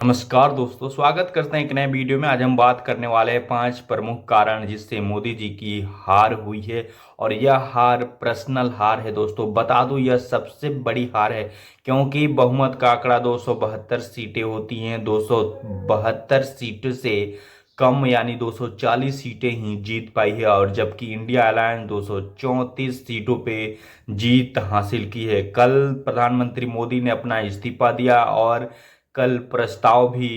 नमस्कार दोस्तों, स्वागत करते हैं एक नए वीडियो में। आज हम बात करने वाले हैं 5 प्रमुख कारण जिससे मोदी जी की हार हुई है। और यह हार पर्सनल हार है दोस्तों। बता दूं, यह सबसे बड़ी हार है क्योंकि बहुमत का आंकड़ा 272 सीटें होती हैं। 272 सीटों से कम यानी 240 सीटें ही जीत पाई है, और जबकि इंडिया अलायंस 234 सीटों पे जीत हासिल की है। कल प्रधानमंत्री मोदी ने अपना इस्तीफा दिया और कल प्रस्ताव भी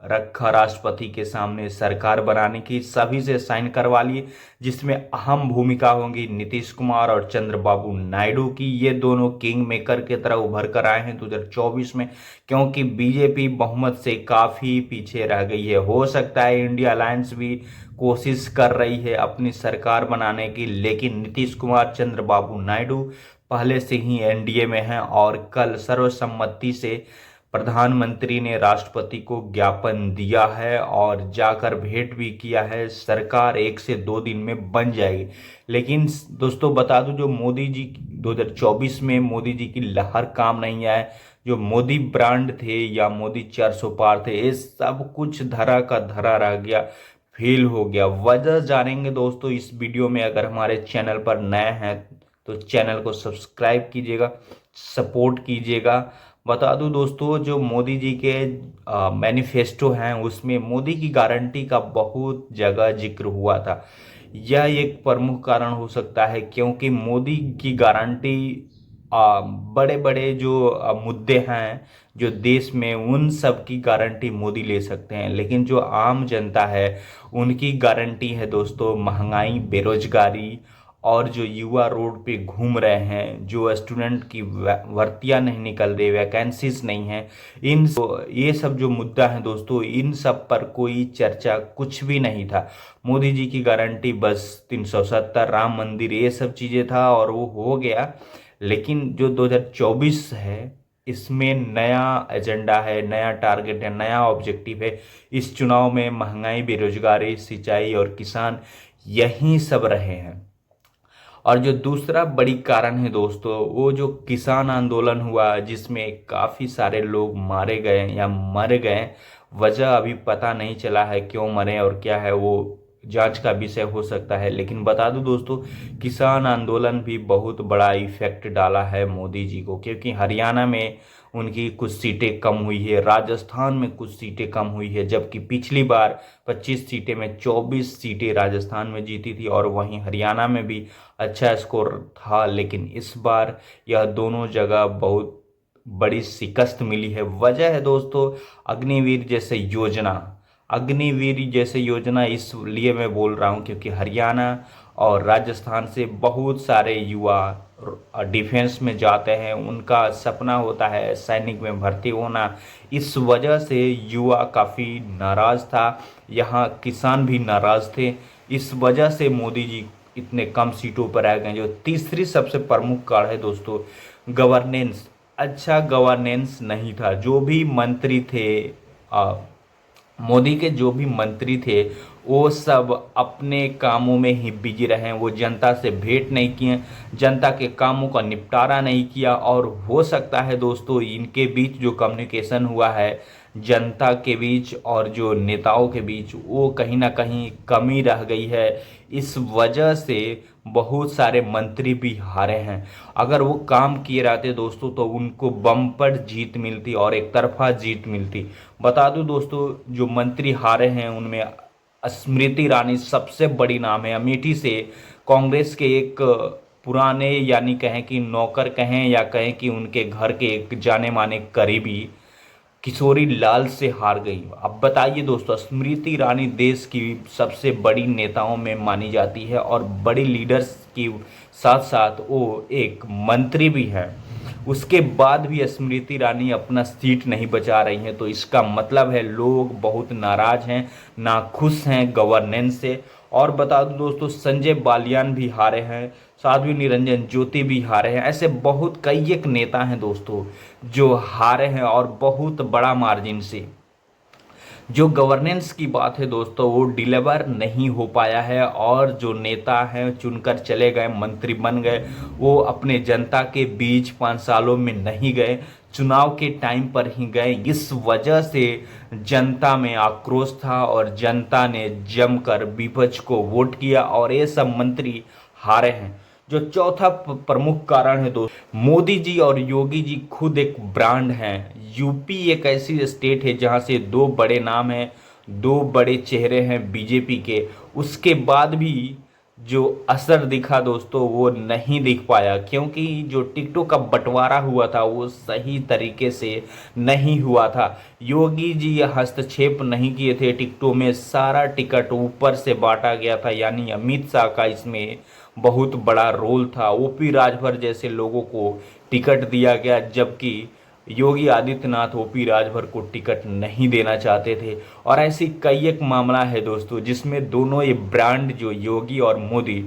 रखा राष्ट्रपति के सामने सरकार बनाने की। सभी से साइन करवा लिए, जिसमें अहम भूमिका होगी नीतीश कुमार और चंद्रबाबू नायडू की। ये दोनों किंग मेकर की तरह उभर कर आए हैं 2024 में, क्योंकि बीजेपी बहुमत से काफी पीछे रह गई है। हो सकता है इंडिया अलायंस भी कोशिश कर रही है अपनी सरकार बनाने की, लेकिन नीतीश कुमार चंद्रबाबू नायडू पहले से ही एनडीए में हैं। और कल सर्वसम्मति से प्रधानमंत्री ने राष्ट्रपति को ज्ञापन दिया है और जाकर भेंट भी किया है। सरकार 1 से 2 दिन में बन जाएगी। लेकिन दोस्तों बता दूं, जो मोदी जी 2024 में मोदी जी की लहर काम नहीं आए। जो मोदी ब्रांड थे या मोदी 400 पार थे, ये सब कुछ धरा का धरा रह गया, फेल हो गया। वजह जानेंगे दोस्तों इस वीडियो में। अगर हमारे चैनल पर नए हैं तो चैनल को सब्सक्राइब कीजिएगा, सपोर्ट कीजिएगा। बता दूं दोस्तों, जो मोदी जी के मैनिफेस्टो हैं उसमें मोदी की गारंटी का बहुत जगह जिक्र हुआ था। यह एक प्रमुख कारण हो सकता है क्योंकि मोदी की गारंटी बड़े बड़े जो मुद्दे हैं जो देश में, उन सब की गारंटी मोदी ले सकते हैं। लेकिन जो आम जनता है उनकी गारंटी है दोस्तों महंगाई, बेरोजगारी, और जो युवा रोड पे घूम रहे हैं, जो स्टूडेंट की भर्तियां नहीं निकल रही, वैकेंसीज नहीं है। ये सब जो मुद्दा है दोस्तों, इन सब पर कोई चर्चा कुछ भी नहीं था। मोदी जी की गारंटी बस 370, राम मंदिर, ये सब चीज़ें था और वो हो गया। लेकिन जो 2024 है, इसमें नया एजेंडा है, नया टारगेट है, नया ऑब्जेक्टिव है। इस चुनाव में महंगाई, बेरोजगारी, सिंचाई और किसान, यही सब रहे हैं। और जो दूसरा बड़ी कारण है दोस्तों, वो जो किसान आंदोलन हुआ जिसमें काफ़ी सारे लोग मारे गए या मर गए। वजह अभी पता नहीं चला है क्यों मरे और क्या है, वो जांच का विषय हो सकता है। लेकिन बता दूं दोस्तों, किसान आंदोलन भी बहुत बड़ा इफेक्ट डाला है मोदी जी को, क्योंकि हरियाणा में उनकी कुछ सीटें कम हुई है, राजस्थान में कुछ सीटें कम हुई है। जबकि पिछली बार 25 सीटें में 24 सीटें राजस्थान में जीती थी और वहीं हरियाणा में भी अच्छा स्कोर था। लेकिन इस बार यह दोनों जगह बहुत बड़ी शिकस्त मिली है। वजह है दोस्तों अग्निवीर जैसे योजना। अग्निवीर जैसे योजना इसलिए मैं बोल रहा हूँ क्योंकि हरियाणा और राजस्थान से बहुत सारे युवा डिफेंस में जाते हैं, उनका सपना होता है सैनिक में भर्ती होना। इस वजह से युवा काफ़ी नाराज़ था, यहाँ किसान भी नाराज़ थे। इस वजह से मोदी जी इतने कम सीटों पर आ गए। जो तीसरी सबसे प्रमुख कारण है दोस्तों, गवर्नेंस। अच्छा गवर्नेंस नहीं था। जो भी मंत्री थे, मोदी के जो भी मंत्री थे, वो सब अपने कामों में ही बिजी रहे। वो जनता से भेंट नहीं किए, जनता के कामों का निपटारा नहीं किया। और हो सकता है दोस्तों इनके बीच जो कम्युनिकेशन हुआ है जनता के बीच और जो नेताओं के बीच, वो कहीं ना कहीं कमी रह गई है। इस वजह से बहुत सारे मंत्री भी हारे हैं। अगर वो काम किए रहते दोस्तों तो उनको बम्पर जीत मिलती और एक तरफा जीत मिलती। बता दूं दोस्तों, जो मंत्री हारे हैं उनमें स्मृति ईरानी सबसे बड़ी नाम है। अमेठी से कांग्रेस के एक पुराने, यानी कहें कि नौकर कहें या कहें कि उनके घर के एक जाने माने करीबी, किशोरी लाल से हार गई। अब बताइए दोस्तों, स्मृति ईरानी देश की सबसे बड़ी नेताओं में मानी जाती है और बड़ी लीडर्स की साथ साथ वो एक मंत्री भी है। उसके बाद भी स्मृति ईरानी अपना सीट नहीं बचा रही हैं, तो इसका मतलब है लोग बहुत नाराज हैं, नाखुश हैं गवर्नेंस से। और बता दूं दोस्तों, संजय बालियान भी हारे हैं, साध्वी निरंजन ज्योति भी हारे हैं। ऐसे बहुत कई एक नेता हैं दोस्तों जो हारे हैं और बहुत बड़ा मार्जिन से। जो गवर्नेंस की बात है दोस्तों, वो डिलीवर नहीं हो पाया है। और जो नेता हैं चुनकर चले गए, मंत्री बन गए, वो अपने जनता के बीच 5 सालों में नहीं गए। चुनाव के टाइम पर ही गए। इस वजह से जनता में आक्रोश था और जनता ने जमकर विपक्ष को वोट किया और ये सब मंत्री हारे हैं। जो चौथा प्रमुख कारण है दोस्तों, मोदी जी और योगी जी खुद एक ब्रांड हैं। यूपी एक ऐसी स्टेट है जहां से दो बड़े नाम हैं, दो बड़े चेहरे हैं बीजेपी के, उसके बाद भी जो असर दिखा दोस्तों वो नहीं दिख पाया, क्योंकि जो टिकटों का बंटवारा हुआ था वो सही तरीके से नहीं हुआ था। योगी जी हस्तक्षेप नहीं किए थे टिकटों में, सारा टिकट ऊपर से बांटा गया था, यानी अमित शाह का इसमें बहुत बड़ा रोल था। ओपी राजभर जैसे लोगों को टिकट दिया गया, जबकि योगी आदित्यनाथ ओपी राजभर को टिकट नहीं देना चाहते थे। और ऐसी कई एक मामला है दोस्तों जिसमें दोनों ये ब्रांड जो योगी और मोदी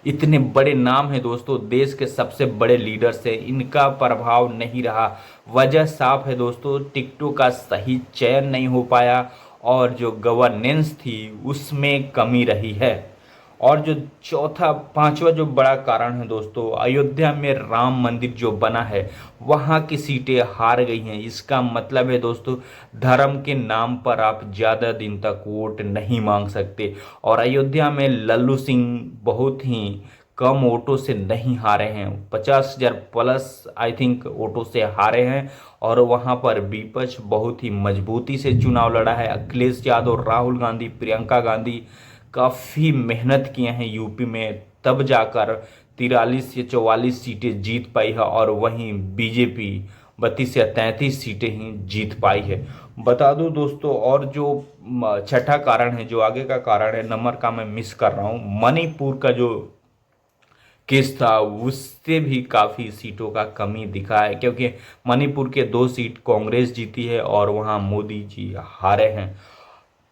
इतने बड़े नाम है दोस्तों, देश के सबसे बड़े लीडर्स हैं, इनका प्रभाव नहीं रहा। वजह साफ है दोस्तों, टिकटों का सही चयन नहीं हो पाया और जो गवर्नेंस थी उसमें कमी रही है। और जो चौथा पांचवा जो बड़ा कारण है दोस्तों, अयोध्या में राम मंदिर जो बना है वहाँ की सीटें हार गई हैं। इसका मतलब है दोस्तों, धर्म के नाम पर आप ज़्यादा दिन तक वोट नहीं मांग सकते। और अयोध्या में लल्लू सिंह बहुत ही कम वोटों से नहीं हारे हैं, 50,000 प्लस आई थिंक वोटों से हारे हैं। और वहाँ पर विपक्ष बहुत ही मजबूती से चुनाव लड़ा है। अखिलेश यादव, राहुल गांधी, प्रियंका गांधी काफ़ी मेहनत किए हैं यूपी में, तब जाकर 43 से 44 सीटें जीत पाई है। और वहीं बीजेपी 32 या 33 सीटें ही जीत पाई है। बता दूं दोस्तों, और जो छठा कारण है, जो आगे का कारण है, नंबर का मैं मिस कर रहा हूँ, मणिपुर का जो केस था उससे भी काफ़ी सीटों का कमी दिखा है, क्योंकि मणिपुर के 2 सीट कांग्रेस जीती है और वहाँ मोदी जी हारे हैं।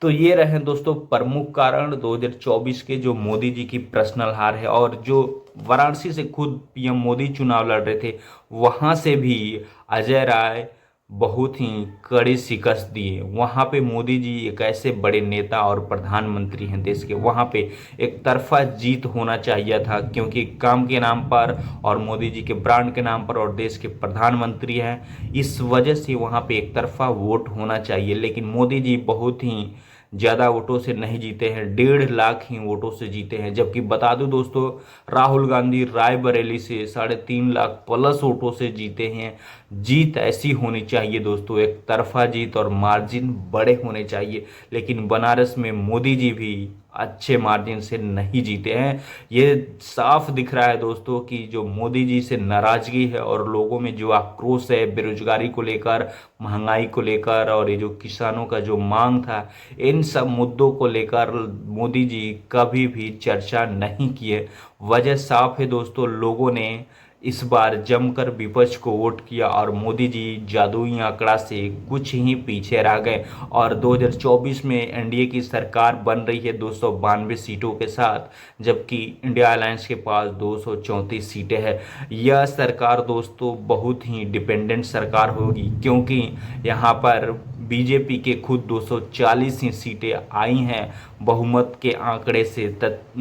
तो ये रहे दोस्तों प्रमुख कारण 2024 के, जो मोदी जी की पर्सनल हार है। और जो वाराणसी से खुद पीएम मोदी चुनाव लड़ रहे थे, वहाँ से भी अजय राय बहुत ही कड़ी शिकस्त दिए। वहाँ पे मोदी जी एक ऐसे बड़े नेता और प्रधानमंत्री हैं देश के, वहाँ पे एक तरफा जीत होना चाहिए था, क्योंकि काम के नाम पर और मोदी जी के ब्रांड के नाम पर और देश के प्रधानमंत्री हैं, इस वजह से वहाँ पे एक तरफा वोट होना चाहिए। लेकिन मोदी जी बहुत ही ज़्यादा वोटों से नहीं जीते हैं, 1.5 लाख ही वोटों से जीते हैं। जबकि बता दूं दोस्तों, राहुल गांधी रायबरेली से 3.5 लाख प्लस वोटों से जीते हैं। जीत ऐसी होनी चाहिए दोस्तों, एक तरफा जीत और मार्जिन बड़े होने चाहिए। लेकिन बनारस में मोदी जी भी अच्छे मार्जिन से नहीं जीते हैं। ये साफ दिख रहा है दोस्तों कि जो मोदी जी से नाराजगी है और लोगों में जो आक्रोश है बेरोजगारी को लेकर, महंगाई को लेकर, और ये जो किसानों का जो मांग था, इन सब मुद्दों को लेकर मोदी जी कभी भी चर्चा नहीं किए। वजह साफ है दोस्तों, लोगों ने इस बार जमकर विपक्ष को वोट किया और मोदी जी जादुई आंकड़ा से कुछ ही पीछे रह गए। और 2024 में एनडीए की सरकार बन रही है 292 सीटों के साथ, जबकि इंडिया अलायंस के पास 234 सीटें हैं। यह सरकार दोस्तों बहुत ही डिपेंडेंट सरकार होगी, क्योंकि यहाँ पर बीजेपी के खुद 240 ही सीटें आई हैं, बहुमत के आंकड़े से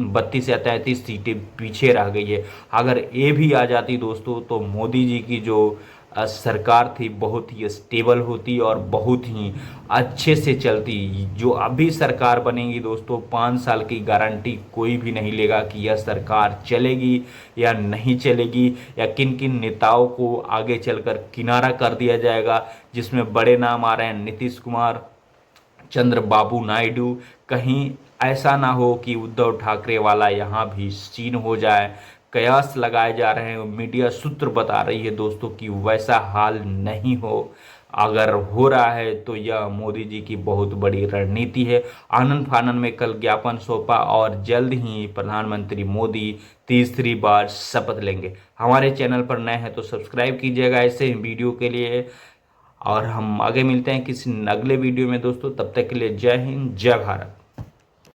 32 या 33 सीटें पीछे रह गई है। अगर ये भी आ जाती दोस्तों तो मोदी जी की जो सरकार थी बहुत ही स्टेबल होती और बहुत ही अच्छे से चलती। जो अभी सरकार बनेगी दोस्तों, 5 साल की गारंटी कोई भी नहीं लेगा कि यह सरकार चलेगी या नहीं चलेगी, या किन किन नेताओं को आगे चलकर किनारा कर दिया जाएगा। जिसमें बड़े नाम आ रहे हैं नीतीश कुमार, चंद्रबाबू नायडू। कहीं ऐसा ना हो कि उद्धव ठाकरे वाला यहाँ भी सीन हो जाए। कयास लगाए जा रहे हैं, मीडिया सूत्र बता रही है दोस्तों कि वैसा हाल नहीं हो। अगर हो रहा है तो यह मोदी जी की बहुत बड़ी रणनीति है। आनंद फानन में कल ज्ञापन सौंपा और जल्द ही प्रधानमंत्री मोदी तीसरी बार शपथ लेंगे। हमारे चैनल पर नए हैं तो सब्सक्राइब कीजिएगा ऐसे ही वीडियो के लिए, और हम आगे मिलते हैं किसी अगले वीडियो में दोस्तों। तब तक के लिए जय हिंद, जय भारत।